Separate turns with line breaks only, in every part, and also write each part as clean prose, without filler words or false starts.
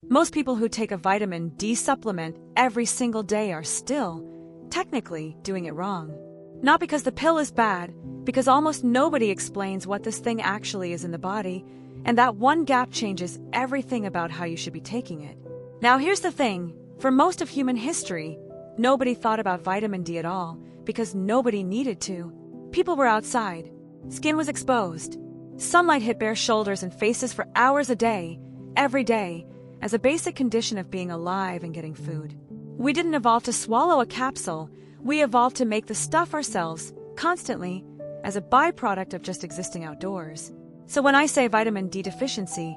Most people who take a vitamin D supplement every single day are still, technically, doing it wrong. Not because the pill is bad, because almost nobody explains what this thing actually is in the body, and that one gap changes everything about how you should be taking it. Now here's the thing, for most of human history, nobody thought about vitamin D at all, because nobody needed to. People were outside. Skin was exposed. Sunlight hit bare shoulders and faces for hours a day, every day, as a basic condition of being alive and getting food. We didn't evolve to swallow a capsule, we evolved to make the stuff ourselves, constantly, as a byproduct of just existing outdoors. So when I say vitamin D deficiency,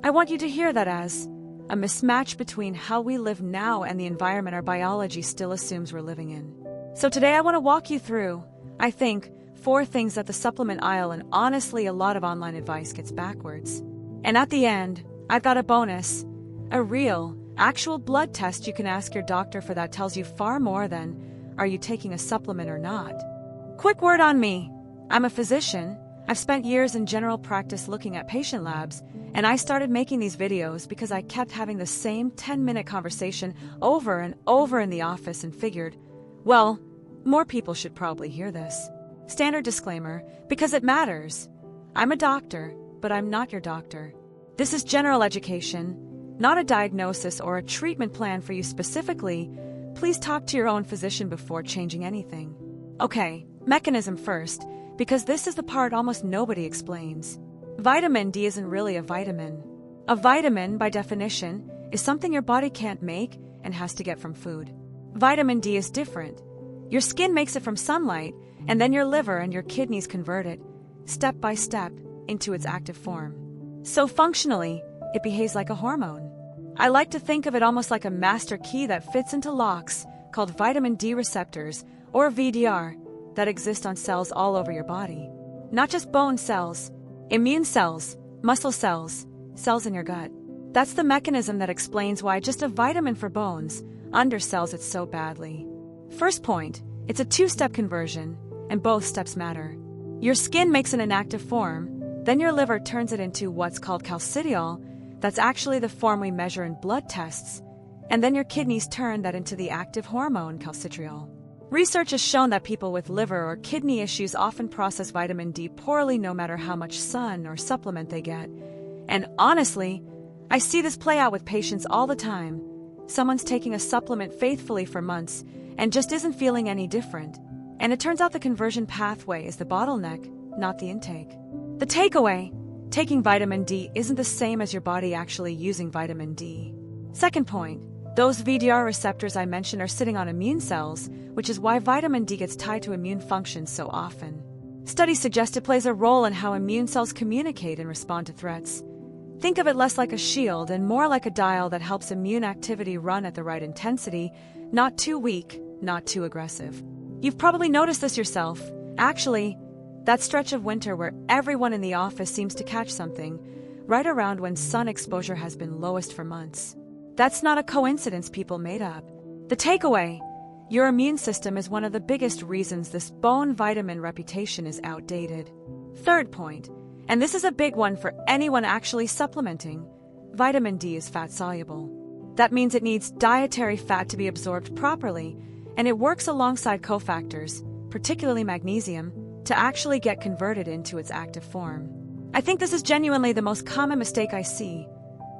I want you to hear that as a mismatch between how we live now and the environment our biology still assumes we're living in. So today I want to walk you through, I think, 4 things that the supplement aisle and honestly a lot of online advice gets backwards. And at the end, I've got a bonus, a real, actual blood test you can ask your doctor for that tells you far more than, are you taking a supplement or not? Quick word on me. I'm a physician. I've spent years in general practice looking at patient labs, and I started making these videos because I kept having the same 10-minute conversation over and over in the office and figured, well, more people should probably hear this. Standard disclaimer, because it matters. I'm a doctor, but I'm not your doctor. This is general education, not a diagnosis or a treatment plan for you specifically. Please talk to your own physician before changing anything. Okay, mechanism first, because this is the part almost nobody explains. Vitamin D isn't really a vitamin. A vitamin, by definition, is something your body can't make and has to get from food. Vitamin D is different. Your skin makes it from sunlight, and then your liver and your kidneys convert it, step by step, into its active form. So functionally, it behaves like a hormone. I like to think of it almost like a master key that fits into locks, called vitamin D receptors, or VDR, that exist on cells all over your body. Not just bone cells, immune cells, muscle cells, cells in your gut. That's the mechanism that explains why just a vitamin for bones undersells it so badly. First point, it's a 2-step conversion, and both steps matter. Your skin makes an inactive form, then your liver turns it into what's called calcidiol, that's actually the form we measure in blood tests, and then your kidneys turn that into the active hormone calcitriol. Research has shown that people with liver or kidney issues often process vitamin D poorly no matter how much sun or supplement they get. And honestly, I see this play out with patients all the time. Someone's taking a supplement faithfully for months and just isn't feeling any different. And it turns out the conversion pathway is the bottleneck, not the intake. The takeaway, taking vitamin D isn't the same as your body actually using vitamin D. Second point, those VDR receptors I mentioned are sitting on immune cells, which is why vitamin D gets tied to immune functions so often. Studies suggest it plays a role in how immune cells communicate and respond to threats. Think of it less like a shield and more like a dial that helps immune activity run at the right intensity, not too weak, not too aggressive. You've probably noticed this yourself. Actually, that stretch of winter where everyone in the office seems to catch something, right around when sun exposure has been lowest for months. That's not a coincidence people made up. The takeaway, your immune system is one of the biggest reasons this bone vitamin reputation is outdated. Third point, and this is a big one for anyone actually supplementing, vitamin D is fat soluble. That means it needs dietary fat to be absorbed properly, and it works alongside cofactors, particularly magnesium, to actually get converted into its active form. I think this is genuinely the most common mistake I see.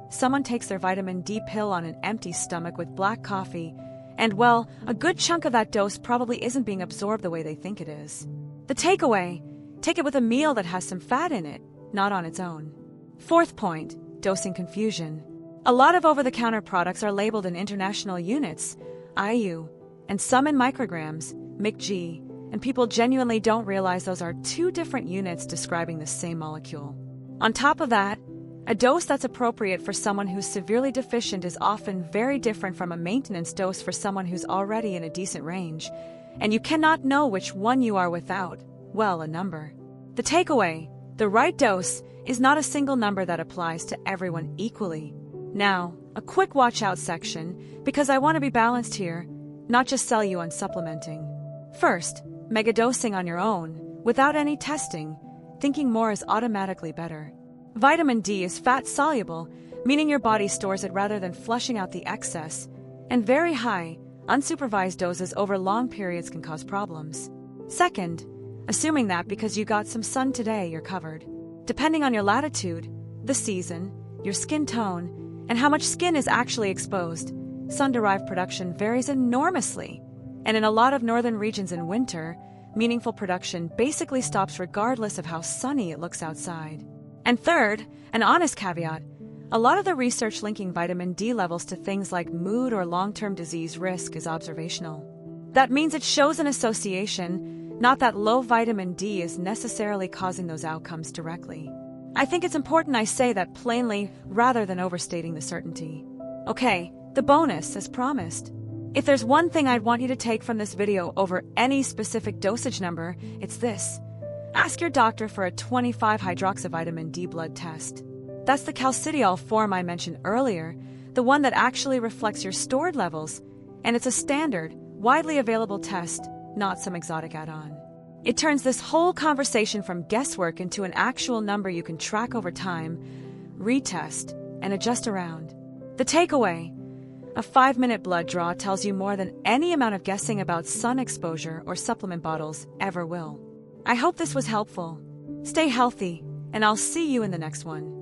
Someone takes their vitamin D pill on an empty stomach with black coffee, and well, a good chunk of that dose probably isn't being absorbed the way they think it is. The takeaway, take it with a meal that has some fat in it, not on its own. Fourth point, dosing confusion. A lot of over-the-counter products are labeled in international units, IU, and some in micrograms, mcg, and people genuinely don't realize those are 2 different units describing the same molecule. On top of that, a dose that's appropriate for someone who's severely deficient is often very different from a maintenance dose for someone who's already in a decent range, and you cannot know which one you are without, well, a number. The takeaway, the right dose, is not a single number that applies to everyone equally. Now, a quick watch out section, because I want to be balanced here, not just sell you on supplementing. First, megadosing on your own, without any testing, thinking more is automatically better. Vitamin D is fat-soluble, meaning your body stores it rather than flushing out the excess, and very high, unsupervised doses over long periods can cause problems. Second, assuming that because you got some sun today, you're covered. Depending on your latitude, the season, your skin tone, and how much skin is actually exposed, sun-derived production varies enormously. And in a lot of northern regions in winter, meaningful production basically stops regardless of how sunny it looks outside. And third, an honest caveat, a lot of the research linking vitamin D levels to things like mood or long-term disease risk is observational. That means it shows an association, not that low vitamin D is necessarily causing those outcomes directly. I think it's important I say that plainly rather than overstating the certainty. Okay, the bonus, as promised. If there's one thing I'd want you to take from this video over any specific dosage number, it's this. Ask your doctor for a 25-hydroxyvitamin D blood test. That's the calcidiol form I mentioned earlier, the one that actually reflects your stored levels, and it's a standard, widely available test, not some exotic add-on. It turns this whole conversation from guesswork into an actual number you can track over time, retest, and adjust around. The takeaway: a 5-minute blood draw tells you more than any amount of guessing about sun exposure or supplement bottles ever will. I hope this was helpful. Stay healthy, and I'll see you in the next one.